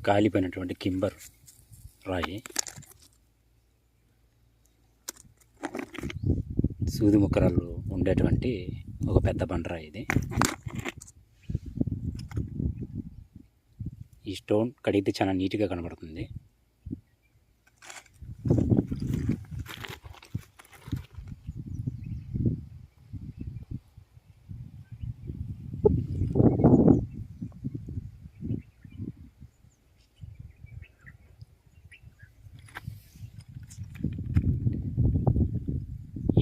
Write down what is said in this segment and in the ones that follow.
కాలిపోయినటువంటి కింబర్ రాయి, సూది ముక్కరాలు ఉండేటువంటి ఒక పెద్ద బండరాయి ఇది. ఈ స్టోన్ కడిగితే చాలా నీట్గా కనబడుతుంది.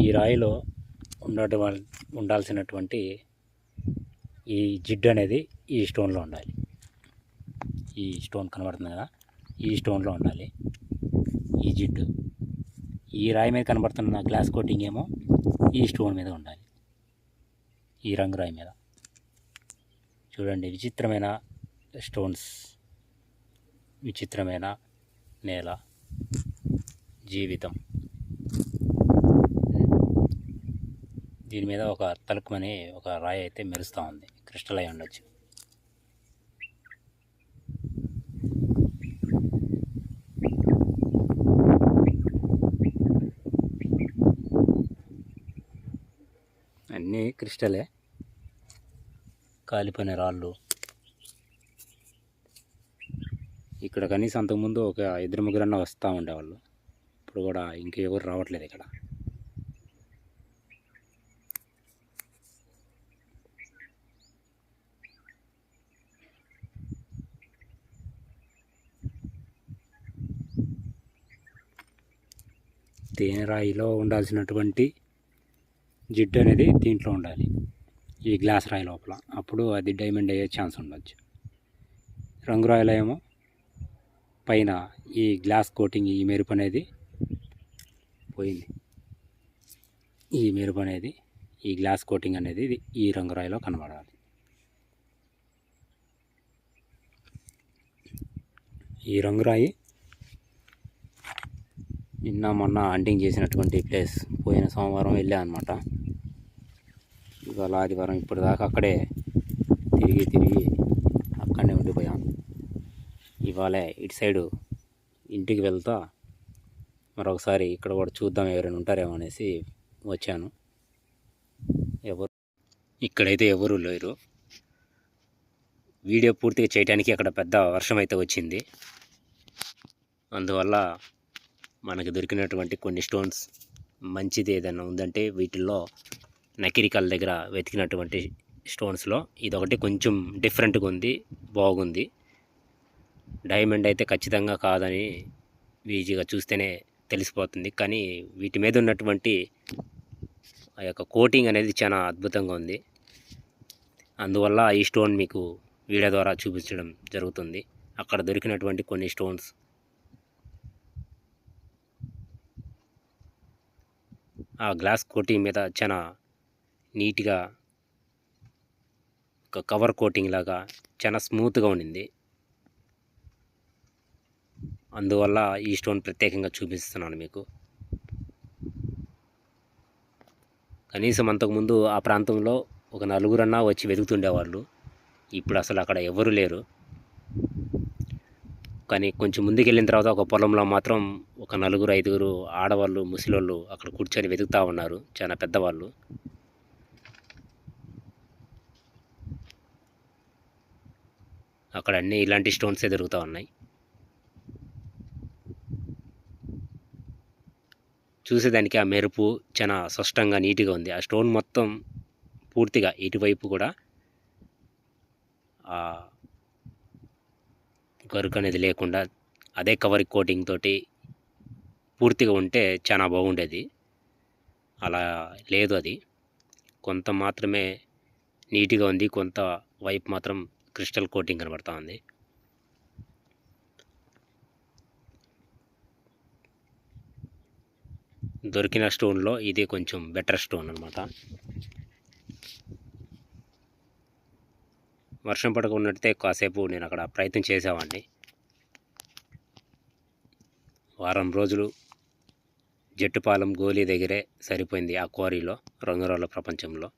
ఈ రాయిలో ఉండాల్సినటువంటి ఈ జిడ్డు అనేది ఈ స్టోన్లో ఉండాలి. ఈ స్టోన్ కనబడుతుంది కదా, ఈ స్టోన్లో ఉండాలి ఈ జిడ్డు. ఈ రాయి మీద కనబడుతున్న గ్లాస్ కోటింగ్ ఏమో ఈ స్టోన్ మీద ఉండాలి, ఈ రంగు రాయి మీద. చూడండి, విచిత్రమైన స్టోన్స్, విచిత్రమైన నేల, జీవితం. దీని మీద ఒక తలుకుమని ఒక రాయి అయితే మెరుస్తూ ఉంది, క్రిస్టల్ అయి ఉండొచ్చు. అన్నీ క్రిస్టలే, కాలిపోయిన రాళ్ళు. ఇక్కడ కనీసం అంతకుముందు ఒక 2-3 వస్తూ ఉండేవాళ్ళు, ఇప్పుడు కూడా ఇంకెవరు రావట్లేదు ఇక్కడ. తేనె రాయిలో ఉండాల్సినటువంటి జిడ్డు అనేది దీంట్లో ఉండాలి, ఈ గ్లాస్ రాయి లోపల. అప్పుడు అది డైమండ్ అయ్యే ఛాన్స్ ఉండొచ్చు. రంగు రాయిలో ఏమో పైన ఈ గ్లాస్ కోటింగ్, ఈ మెరుపు అనేది పోయింది. ఈ మెరుపు అనేది, ఈ గ్లాస్ కోటింగ్ అనేది ఈ రంగు రాయిలో కనబడాలి. ఈ రంగు రాయి నిన్న మొన్న హంటింగ్ చేసినటువంటి ప్లేస్. పోయిన సోమవారం వెళ్ళా అనమాట, ఇవాళ ఆదివారం. ఇప్పటిదాకా అక్కడే తిరిగి అక్కడనే ఉండిపోయాను. ఇవాళ ఇటు సైడు ఇంటికి వెళ్తా మరొకసారి ఇక్కడ కూడా చూద్దాం, ఎవరైనా ఉంటారేమో అనేసి వచ్చాను. ఇక్కడైతే ఎవరు లేరు. వీడియో పూర్తిగా చేయడానికి అక్కడ పెద్ద వర్షం అయితే వచ్చింది. అందువల్ల మనకు దొరికినటువంటి కొన్ని స్టోన్స్ మంచిది ఏదైనా ఉందంటే వీటిల్లో నకిరికల దగ్గర వెతికినటువంటి స్టోన్స్లో ఇదొకటి కొంచెం డిఫరెంట్గా ఉంది, బాగుంది. డైమండ్ అయితే ఖచ్చితంగా కాదని ఈజీగా చూస్తేనే తెలిసిపోతుంది. కానీ వీటి మీద ఉన్నటువంటి ఆ యొక్క కోటింగ్ అనేది చాలా అద్భుతంగా ఉంది. అందువల్ల ఈ స్టోన్ మీకు వీడియో ద్వారా చూపించడం జరుగుతుంది. అక్కడ దొరికినటువంటి కొన్ని స్టోన్స్ ఆ గ్లాస్ కోటింగ్ మీద చాలా నీట్గా ఒక కవర్ కోటింగ్ లాగా చాలా స్మూత్గా ఉండింది. అందువల్ల ఈ స్టోన్ ప్రత్యేకంగా చూపిస్తున్నాను మీకు. కనీసం అంతకుముందు ఆ ప్రాంతంలో ఒక 4 వచ్చి వెతుకుతుండేవాళ్ళు. ఇప్పుడు అసలు అక్కడ ఎవరు లేరు. కానీ కొంచెం ముందుకు వెళ్ళిన తర్వాత ఒక పొలంలో మాత్రం ఒక 4-5 ఆడవాళ్ళు, ముసలోళ్ళు అక్కడ కూర్చొని వెతుకుతూ ఉన్నారు, చాలా పెద్దవాళ్ళు. అక్కడ అన్నీ ఇలాంటి స్టోన్సే దొరుకుతూ ఉన్నాయి. చూసేదానికి ఆ మెరుపు చాలా స్పష్టంగా నీట్గా ఉంది. ఆ స్టోన్ మొత్తం పూర్తిగా ఇటువైపు కూడా గరుకు అనేది లేకుండా అదే కవర్ కోటింగ్ తోటి పూర్తిగా ఉంటే చాలా బాగుండేది. అలా లేదు, అది కొంత మాత్రమే నీట్గా ఉంది, కొంత వైపు మాత్రం క్రిస్టల్ కోటింగ్ కనబడుతూ ఉంది. దొరికిన స్టోన్లో ఇది కొంచెం బెటర్ స్టోన్ అనమాట. వర్షం పడకున్నట్టయితే కాసేపు నేను అక్కడ ప్రయత్నం చేసేవాడిని. వారం రోజులు జట్టుపాలెం గోలీ దగ్గరే సరిపోయింది ఆ క్వారీలో, రంగురాళ్ళ ప్రపంచంలో.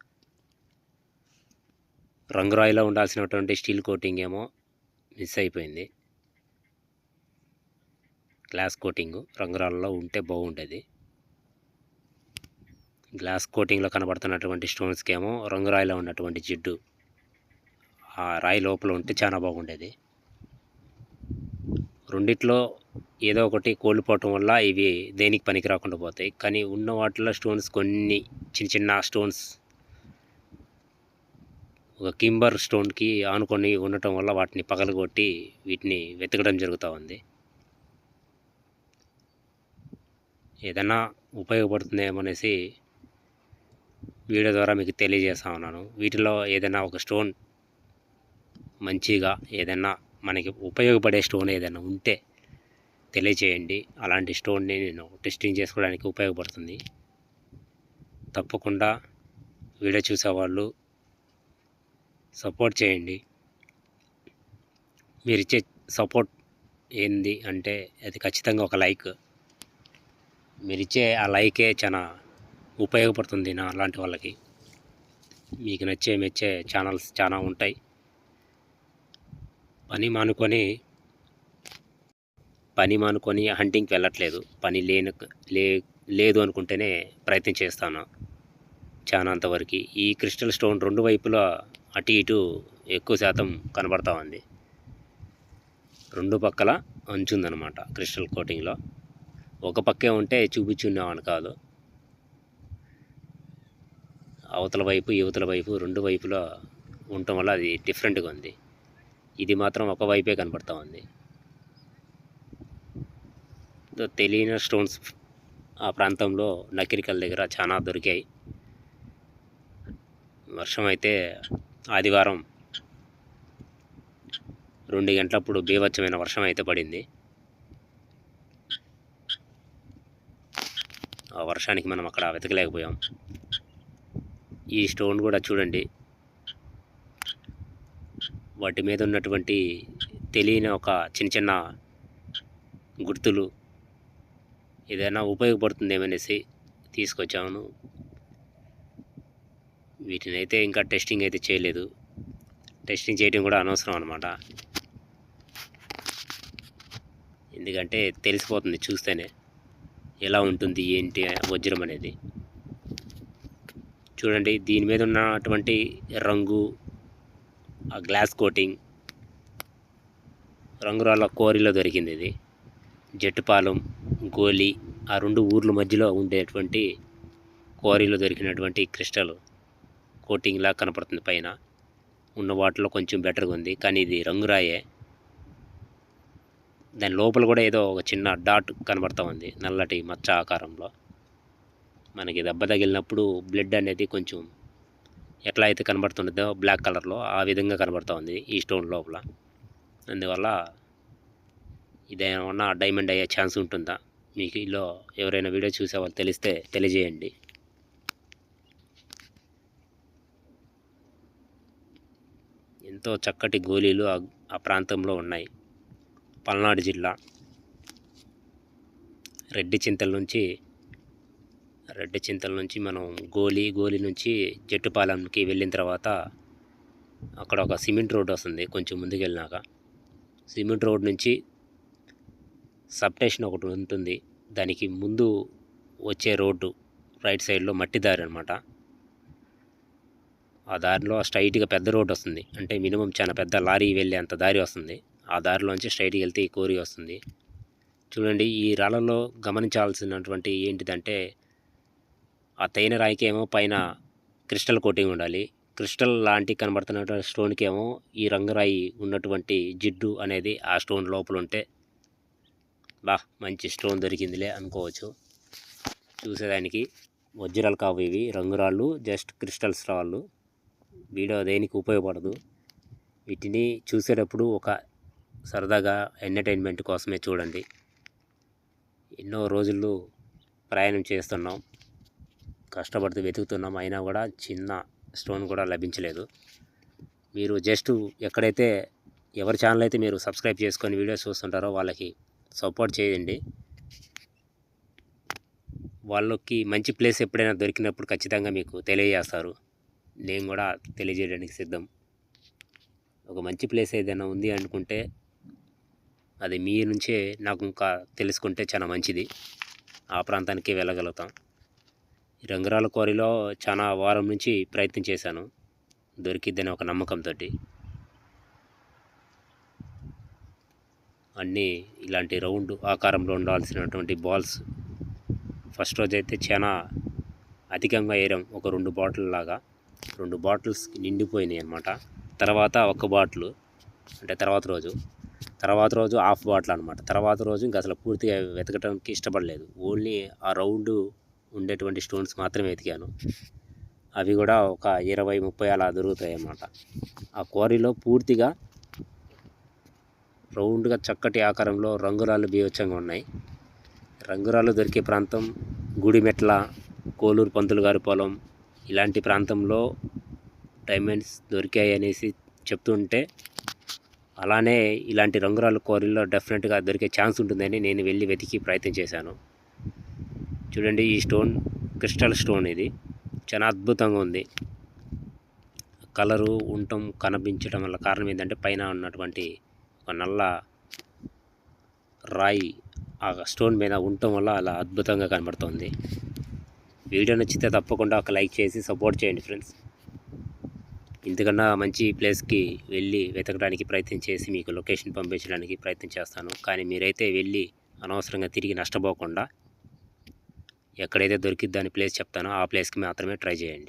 రంగురాయిలో ఉండాల్సినటువంటి స్టీల్ కోటింగ్ ఏమో మిస్ అయిపోయింది. గ్లాస్ కోటింగ్ రంగురాళ్ళలో ఉంటే బాగుండేది. గ్లాస్ కోటింగ్లో కనబడుతున్నటువంటి స్టోన్స్కి ఏమో రంగురాయిలో ఉన్నటువంటి జిడ్డు ఆ రాయి లోపల ఉంటే చాలా బాగుండేది. రెండిట్లో ఏదో ఒకటి కోల్పోవటం వల్ల ఇవి దేనికి పనికి రాకుండా పోతాయి. కానీ ఉన్న వాటిలో స్టోన్స్ కొన్ని చిన్న చిన్న స్టోన్స్ ఒక కింబర్ స్టోన్కి ఆనుకొని ఉండటం వల్ల వాటిని పగలగొట్టి వీటిని వెతకడం జరుగుతూ ఉంది. ఏదైనా ఉపయోగపడుతుందేమనేసి వీడియో ద్వారా మీకు తెలియజేస్తా ఉన్నాను. వీటిలో ఏదైనా ఒక స్టోన్ మంచిగా ఏదైనా మనకి ఉపయోగపడే స్టోన్ ఏదైనా ఉంటే తెలియచేయండి. అలాంటి స్టోన్ని నేను టెస్టింగ్ చేసుకోవడానికి ఉపయోగపడుతుంది. తప్పకుండా వీడియో చూసేవాళ్ళు సపోర్ట్ చేయండి. మీరు ఇచ్చే సపోర్ట్ ఏంది అంటే అది ఖచ్చితంగా ఒక లైక్. మీరు ఇచ్చే ఆ లైకే చాలా ఉపయోగపడుతుంది నా అలాంటి వాళ్ళకి. మీకు నచ్చే మెచ్చే ఛానల్స్ చాలా ఉంటాయి. పని మానుకొని హంటింగ్కి వెళ్ళట్లేదు. పని లేదు అనుకుంటేనే ప్రయత్నం చేస్తాను చాలా అంతవరకు. ఈ క్రిస్టల్ స్టోన్ రెండు వైపులా అటు ఇటు ఎక్కువ శాతం కనబడతా ఉంది. రెండు పక్కల అంచుందనమాట క్రిస్టల్ కోటింగ్లో. ఒక పక్కే ఉంటే చూపించున్నామని కాదు, అవతల వైపు యువతల వైపు రెండు వైపులా ఉండటం వల్ల అది డిఫరెంట్గా ఉంది. ఇది మాత్రం ఒక వైపే కనబడతా ఉంది. తెలియని స్టోన్స్ ఆ ప్రాంతంలో నకిరికల్ దగ్గర చాలా దొరికాయి. వర్షం అయితే ఆదివారం 2 గంటలప్పుడు బీభత్సమైన వర్షం అయితే పడింది. ఆ వర్షానికి మనం అక్కడ వెతకలేకపోయాం. ఈ స్టోన్ కూడా చూడండి, వాటి మీద ఉన్నటువంటి తెలియని ఒక చిన్న చిన్న గుర్తులు ఏదైనా ఉపయోగపడుతుందేమనేసి తీసుకొచ్చాను. వీటిని అయితే ఇంకా టెస్టింగ్ అయితే చేయలేదు. టెస్టింగ్ చేయడం కూడా అనవసరం అనమాట. ఎందుకంటే తెలిసిపోతుంది చూస్తేనే ఎలా ఉంటుంది ఏంటి వజ్రం అనేది. చూడండి, దీని మీద ఉన్నటువంటి రంగు, ఆ గ్లాస్ కోటింగ్ రంగురాళ్ళ కోరిలో దొరికింది. ఇది జట్టుపాలెం, గోలి ఆ రెండు ఊర్ల మధ్యలో ఉండేటువంటి కోరిలో దొరికినటువంటి క్రిస్టల్ కోటింగ్లా కనపడుతుంది. పైన ఉన్న వాటిలో కొంచెం బెటర్గా ఉంది, కానీ ఇది రంగురాయే. దాని లోపల కూడా ఏదో ఒక చిన్న డాట్ కనబడతా ఉంది, నల్లటి మచ్చ ఆకారంలో. మనకి దెబ్బ తగిలినప్పుడు బ్లడ్ అనేది కొంచెం ఎట్లా అయితే కనబడుతుందో బ్లాక్ కలర్లో ఆ విధంగా కనబడుతూ ఉంది ఈ స్టోన్ లోపల. అందువల్ల ఇదేమన్నా డైమండ్ అయ్యే ఛాన్స్ ఉంటుందా? మీకు ఇలా ఎవరైనా వీడియో చూసే వాళ్ళు తెలిస్తే తెలియజేయండి. ఎంతో చక్కటి గోళీలు ఆ ప్రాంతంలో ఉన్నాయి. పల్నాడు జిల్లా రెడ్డి చింతల నుంచి మనం గోలి నుంచి జట్టుపాలెంకి వెళ్ళిన తర్వాత అక్కడ ఒక సిమెంట్ రోడ్ వస్తుంది. కొంచెం ముందుకు వెళ్ళినాక సిమెంట్ రోడ్ నుంచి సబ్స్టేషన్ ఒకటి ఉంటుంది. దానికి ముందు వచ్చే రోడ్డు రైట్ సైడ్లో మట్టి దారి అనమాట. ఆ దారిలో స్ట్రైట్గా పెద్ద రోడ్డు వస్తుంది. అంటే మినిమం చాలా పెద్ద లారీ వెళ్ళే అంత దారి వస్తుంది. ఆ దారిలోంచి స్ట్రైట్గా వెళ్తే ఈ కోరి వస్తుంది. చూడండి, ఈ రాళ్ళలో గమనించాల్సినటువంటి ఏంటిదంటే ఆ తైన రాయికి ఏమో పైన క్రిస్టల్ కోటింగ్ ఉండాలి. క్రిస్టల్ లాంటి కనబడుతున్న స్టోన్కి ఏమో ఈ రంగురాయి ఉన్నటువంటి జిడ్డు అనేది ఆ స్టోన్ లోపల ఉంటే మంచి స్టోన్ దొరికిందిలే అనుకోవచ్చు. చూసేదానికి వజ్రాలు కావు ఇవి, రంగురాళ్ళు, జస్ట్ క్రిస్టల్స్ రాళ్ళు. వీడియో దేనికి ఉపయోగపడదు. వీటిని చూసేటప్పుడు ఒక సరదాగా ఎంటర్టైన్మెంట్ కోసమే చూడండి. ఎన్నో రోజులు ప్రయాణం చేస్తున్నాం, కష్టపడుతూ వెతుకుతున్నాం, అయినా కూడా చిన్న స్టోన్ కూడా లభించలేదు. మీరు జస్ట్ ఎక్కడైతే ఎవరి ఛానల్ అయితే మీరు సబ్స్క్రైబ్ చేసుకొని వీడియోస్ చూస్తుంటారో వాళ్ళకి సపోర్ట్ చేయండి. వాళ్ళకి మంచి ప్లేస్ ఎప్పుడైనా దొరికినప్పుడు ఖచ్చితంగా మీకు తెలియజేస్తారు. నేను కూడా తెలియజేయడానికి సిద్ధం. ఒక మంచి ప్లేస్ ఏదైనా ఉంది అనుకుంటే అది మీ నుంచే నాకు ఇంకా తెలుసుకుంటే చాలా మంచిది. ఆ ప్రాంతానికి వెళ్ళగలుగుతాం. ఈ రంగురాళ్ళ క్వారీలో చాలా వారం నుంచి ప్రయత్నం చేశాను, దొరికిద్దని ఒక నమ్మకంతోటి. అన్నీ ఇలాంటి రౌండ్ ఆకారంలో ఉండాల్సినటువంటి బాల్స్. ఫస్ట్ రోజైతే చాలా అధికంగా ఏరాం, ఒక 2 బాటిల్ లాగా. 2 బాటిల్స్ నిండిపోయినాయి అన్నమాట. తర్వాత ఒక బాటిల్, అంటే తర్వాత రోజు హాఫ్ బాటిల్ అనమాట. తర్వాత రోజు ఇంకా అసలు పూర్తిగా వెతకడానికి ఇష్టపడలేదు. ఓన్లీ ఆ రౌండ్ ఉండేటువంటి స్టోన్స్ మాత్రమే వెతికాను. అవి కూడా ఒక 20-30 అలా దొరుకుతాయి అన్నమాట. ఆ క్వారీలో పూర్తిగా రౌండ్గా చక్కటి ఆకారంలో రంగురాళ్ళు బీభత్సంగా ఉన్నాయి. రంగురాళ్ళు దొరికే ప్రాంతం గుడిమెట్ల, కోలూరు పంతులు గారి పొలం, ఇలాంటి ప్రాంతంలో డైమండ్స్ దొరికాయి అనేసి చెప్తుంటే, అలానే ఇలాంటి రంగురాళ్ళ క్వారీలో డెఫినెట్గా దొరికే ఛాన్స్ ఉంటుందని నేను వెళ్ళి వెతికి ప్రయత్నం చేశాను. చూడండి, ఈ స్టోన్ క్రిస్టల్ స్టోన్, ఇది చాలా అద్భుతంగా ఉంది. కలరు కనిపించడం వల్ల కారణం ఏంటంటే, పైన ఉన్నటువంటి ఒక నల్ల రాయి ఆ స్టోన్ మీద ఉండటం వల్ల అలా అద్భుతంగా కనబడుతుంది. వీడియో నచ్చితే తప్పకుండా ఒక లైక్ చేసి సపోర్ట్ చేయండి ఫ్రెండ్స్. ఇంతకన్నా మంచి ప్లేస్కి వెళ్ళి వెతకడానికి ప్రయత్నం చేసి మీకు లొకేషన్ పంపించడానికి ప్రయత్నం చేస్తాను. కానీ మీరైతే వెళ్ళి అనవసరంగా తిరిగి నష్టపోకుండా ఎక్కడైతే దొరికిద్దని ప్లేస్ చెప్తానో ఆ ప్లేస్కి మాత్రమే ట్రై చేయండి.